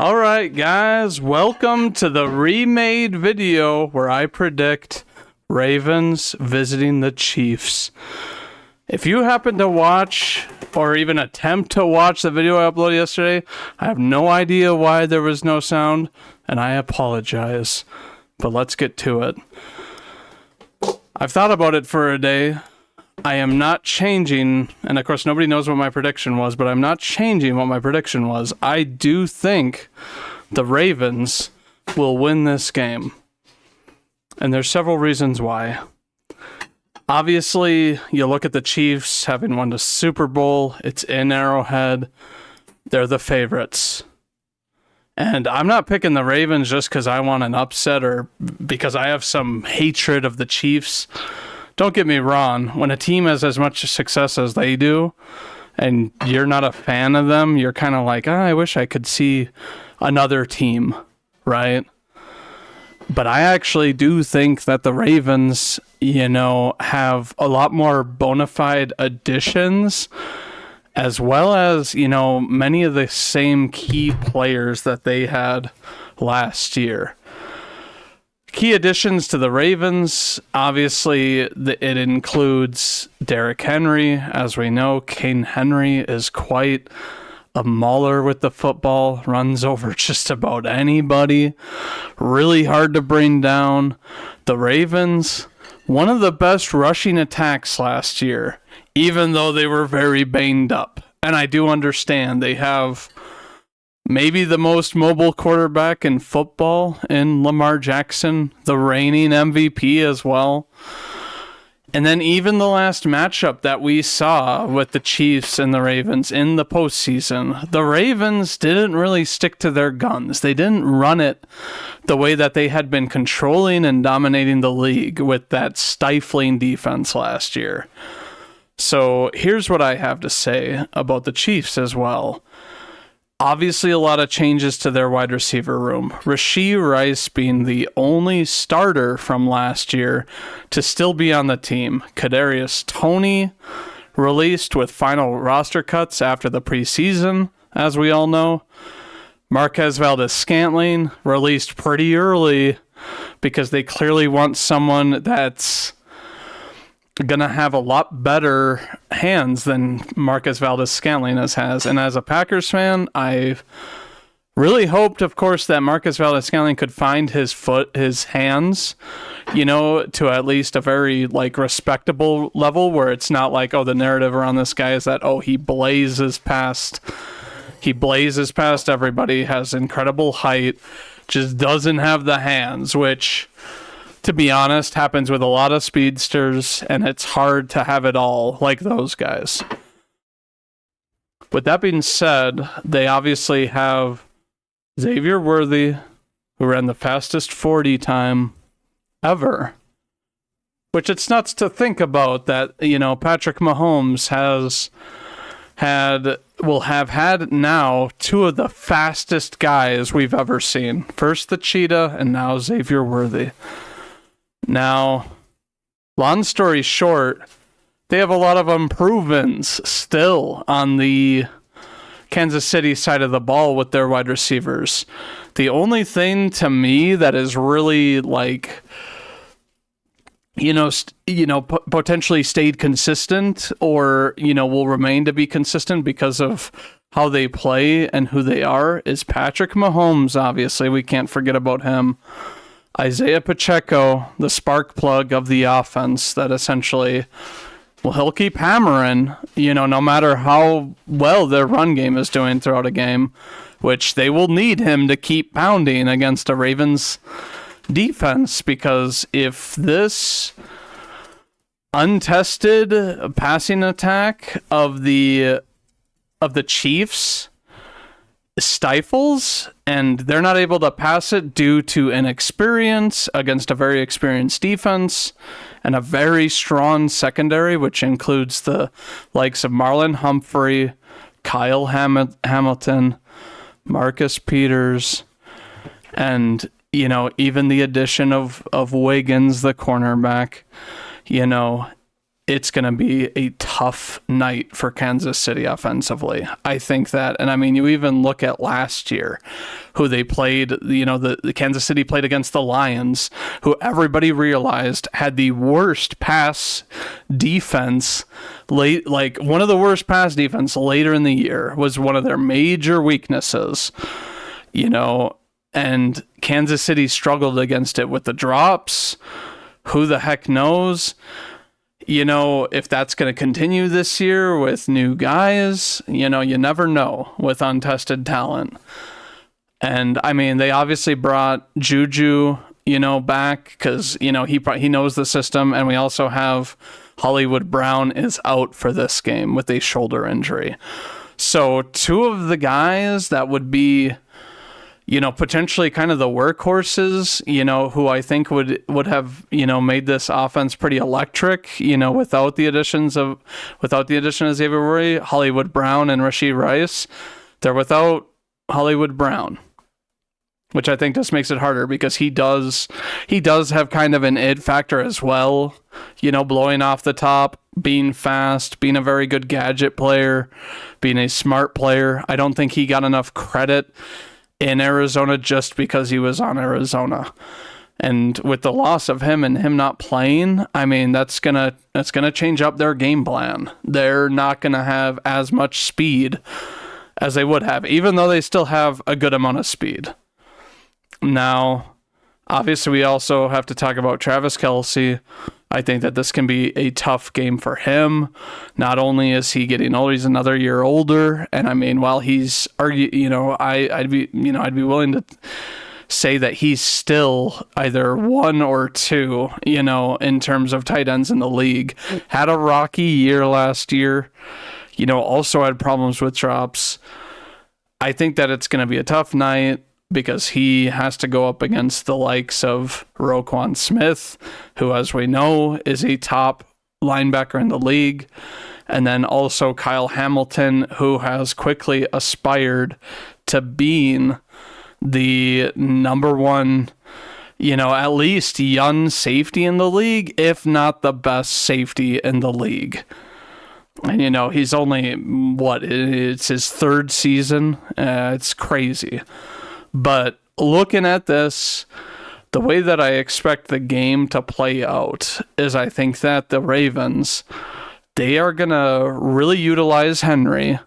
All right, guys, welcome to the remade video where I predict Ravens visiting the Chiefs. If you happen to watch or even attempt to watch the video I uploaded yesterday, I have no idea why there was no sound, and I apologize. But let's get to it. I've thought about it for a day. I am not changing, and of course nobody knows what my prediction was, but I'm not changing what my prediction was. I do think the Ravens will win this game. And there's several reasons why. Obviously, you look at the Chiefs having won the Super Bowl. It's in Arrowhead. They're the favorites. And I'm not picking the Ravens just because I want an upset or because I have some hatred of the Chiefs. Don't get me wrong. When a team has as much success as they do, and you're not a fan of them, you're kind of like, I wish I could see another team, right? But I actually do think that the Ravens, have a lot more bona fide additions, as well as, many of the same key players that they had last year. Key additions to the Ravens, obviously, it includes Derrick Henry. As we know, King Henry is quite a mauler with the football, runs over just about anybody. Really hard to bring down. The Ravens, one of the best rushing attacks last year, even though they were very banged up. And I do understand they have maybe the most mobile quarterback in football in Lamar Jackson, the reigning MVP as well. And then even the last matchup that we saw with the Chiefs and the Ravens in the postseason, the Ravens didn't really stick to their guns. They didn't run it the way that they had been controlling and dominating the league with that stifling defense last year. So here's what I have to say about the Chiefs as well. Obviously, a lot of changes to their wide receiver room. Rashee Rice being the only starter from last year to still be on the team. Kadarius Toney released with final roster cuts after the preseason, as we all know. Marquez Valdes-Scantling released pretty early because they clearly want someone that's gonna have a lot better hands than Marquez Valdes-Scantling has. And as a Packers fan, I really hoped, of course, that Marquez Valdes-Scantling could find his hands, to at least a very respectable level where it's not like, the narrative around this guy is that, he blazes past everybody, has incredible height, just doesn't have the hands, which, to be honest, happens with a lot of speedsters, and it's hard to have it all like those guys. With that being said, they obviously have Xavier Worthy, who ran the fastest 40 time ever. Which it's nuts to think about that, Patrick Mahomes will have had now two of the fastest guys we've ever seen. First the Cheetah, and now Xavier Worthy. Now, long story short, they have a lot of improvements still on the Kansas City side of the ball with their wide receivers. The only thing to me that is really potentially stayed consistent or, will remain to be consistent because of how they play and who they are is Patrick Mahomes, obviously. We can't forget about him. Isaiah Pacheco, the spark plug of the offense that essentially, he'll keep hammering, no matter how well their run game is doing throughout a game, which they will need him to keep pounding against a Ravens defense, because if this untested passing attack of the Chiefs stifles and they're not able to pass it due to inexperience against a very experienced defense and a very strong secondary, which includes the likes of Marlon Humphrey, Kyle Hamilton, Marcus Peters, and even the addition of Wiggins, the cornerback, it's going to be a tough night for Kansas City offensively. I think that, and I mean, you even look at last year, who they played, you know, the Kansas City played against the Lions, who everybody realized had the worst pass defense late, like one of the worst pass defense later in the year was one of their major weaknesses, you know, and Kansas City struggled against it with the drops. Who the heck knows? You know, if that's going to continue this year with new guys, you know, you never know with untested talent. And I mean, they obviously brought Juju, you know, back because, you know, he knows the system. And we also have Hollywood Brown is out for this game with a shoulder injury. So two of the guys that would be, you know, potentially kind of the workhorses, you know, who I think would have, you know, made this offense pretty electric, you know, without the addition of Xavier Worthy, Hollywood Brown and Rashee Rice. They're without Hollywood Brown, which I think just makes it harder because he does have kind of an id factor as well, you know, blowing off the top, being fast, being a very good gadget player, being a smart player. I don't think he got enough credit in Arizona just because he was on Arizona. And with the loss of him and him not playing, I mean, that's gonna change up their game plan. They're not gonna have as much speed as they would have, even though they still have a good amount of speed. Now, obviously, we also have to talk about Travis Kelce. I think that this can be a tough game for him. Not only is he getting older, he's another year older, and I mean, while he's I'd be willing to say that he's still either 1 or 2, you know, in terms of tight ends in the league. Had a rocky year last year, you know, also had problems with drops. I think that it's going to be a tough night, because he has to go up against the likes of Roquan Smith, who, as we know, is a top linebacker in the league, and then also Kyle Hamilton, who has quickly aspired to being the number one, you know, at least young safety in the league, if not the best safety in the league. And, you know, he's only, it's his 3rd season. It's crazy. But looking at this, the way that I expect the game to play out is I think that the Ravens, they are going to really utilize Henry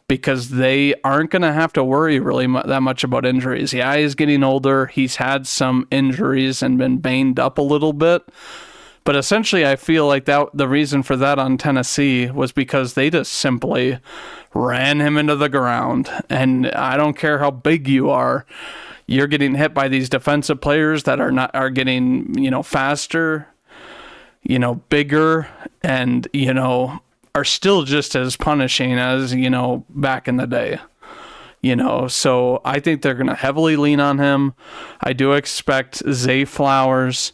because they aren't going to have to worry really that much about injuries. Yeah, he's getting older. He's had some injuries and been banged up a little bit. But essentially, I feel like that the reason for that on Tennessee was because they just simply ran him into the ground. And I don't care how big you are, you're getting hit by these defensive players that are getting, you know, faster, you know, bigger, and, you know, are still just as punishing as, you know, back in the day. You know, so I think they're going to heavily lean on him. I do expect Zay Flowers,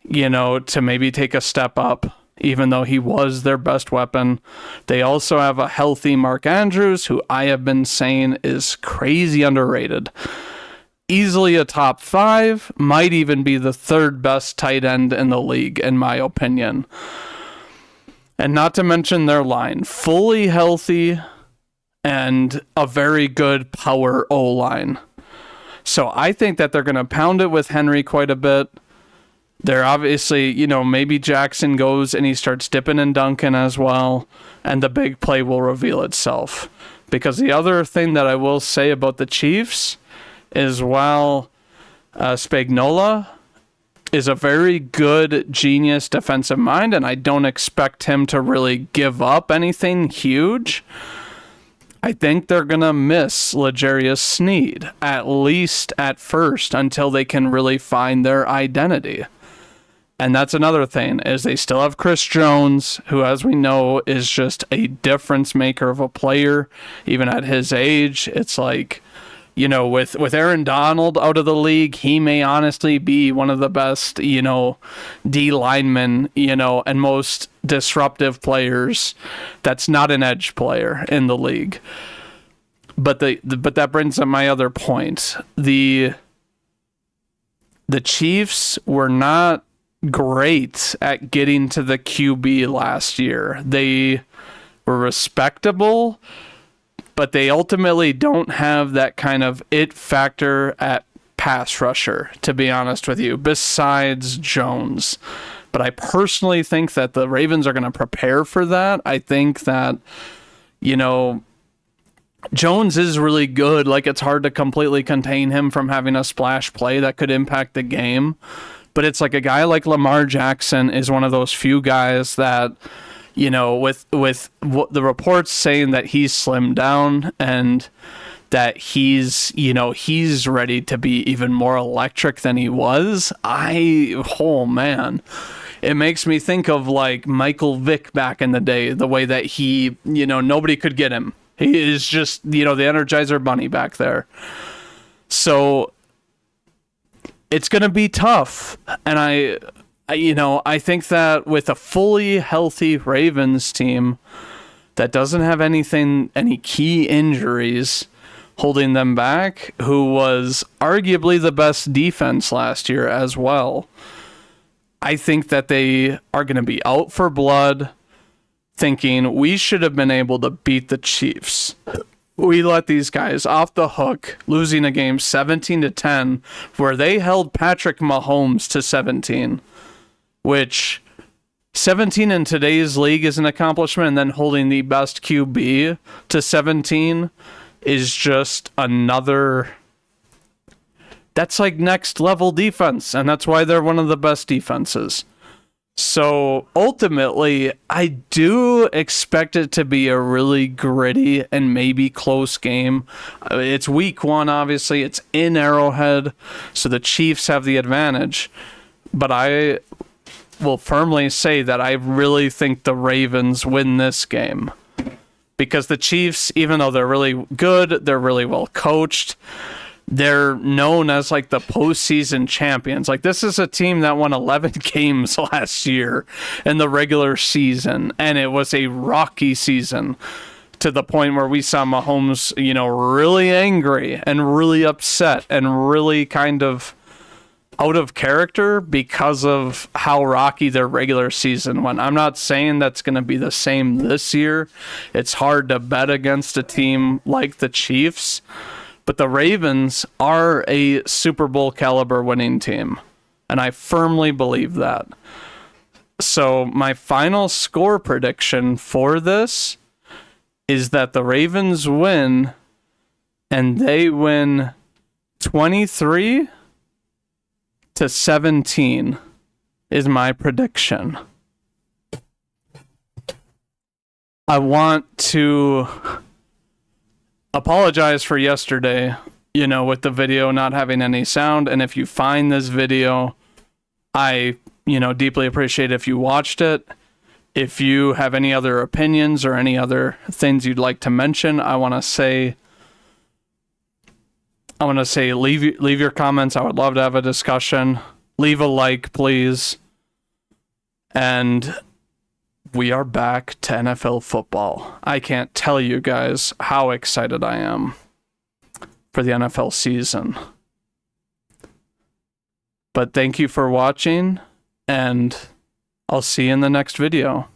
you know, to maybe take a step up, even though he was their best weapon. They also have a healthy Mark Andrews, who I have been saying is crazy underrated. Easily a top 5, might even be the 3rd best tight end in the league, in my opinion. And not to mention their line, fully healthy and a very good power O-line. So I think that they're going to pound it with Henry quite a bit. They're obviously, you know, maybe Jackson goes and he starts dipping and dunking as well, and the big play will reveal itself. Because the other thing that I will say about the Chiefs is while Spagnuolo is a very good genius defensive mind, and I don't expect him to really give up anything huge, I think they're going to miss L'Jarius Sneed, at least at first, until they can really find their identity. And that's another thing, is they still have Chris Jones, who, as we know, is just a difference maker of a player, even at his age. It's like, you know, with Aaron Donald out of the league, he may honestly be one of the best, you know, D linemen, you know, and most disruptive players that's not an edge player in the league. But that brings up my other point. The Chiefs were not great at getting to the QB last year. They were respectable, but they ultimately don't have that kind of it factor at pass rusher, to be honest with you, besides Jones. But I personally think that the Ravens are going to prepare for that. I think that, you know, Jones is really good. Like, it's hard to completely contain him from having a splash play that could impact the game. But it's like a guy like Lamar Jackson is one of those few guys that, you know, with the reports saying that he's slimmed down and that he's ready to be even more electric than he was. Oh man, it makes me think of like Michael Vick back in the day, the way that he, you know, nobody could get him. He is just, you know, the Energizer Bunny back there. So it's going to be tough. And I think that with a fully healthy Ravens team that doesn't have any key injuries holding them back, who was arguably the best defense last year as well, I think that they are going to be out for blood, thinking we should have been able to beat the Chiefs. We let these guys off the hook, losing a game 17-10, where they held Patrick Mahomes to 17, which 17 in today's league is an accomplishment, and then holding the best QB to 17 is just another. That's like next level defense, and that's why they're one of the best defenses. So ultimately, I do expect it to be a really gritty and maybe close game. It's week 1, obviously. It's in Arrowhead, so the Chiefs have the advantage. But I will firmly say that I really think the Ravens win this game. Because the Chiefs, even though they're really good, they're really well coached, they're known as like the postseason champions. Like, this is a team that won 11 games last year in the regular season, and it was a rocky season to the point where we saw Mahomes, you know, really angry and really upset and really kind of out of character because of how rocky their regular season went. I'm not saying that's going to be the same this year. It's hard to bet against a team like the Chiefs. But the Ravens are a Super Bowl caliber winning team, and I firmly believe that. So my final score prediction for this is that the Ravens win, and they win 23-17 is my prediction. I want to apologize for yesterday, you know, with the video not having any sound. And if you find this video, I, you know, deeply appreciate if you watched it. If you have any other opinions or any other things you'd like to mention, I want to say leave your comments. I would love to have a discussion. Leave a like, please. And we are back to NFL football. I can't tell you guys how excited I am for the NFL season. But thank you for watching, and I'll see you in the next video.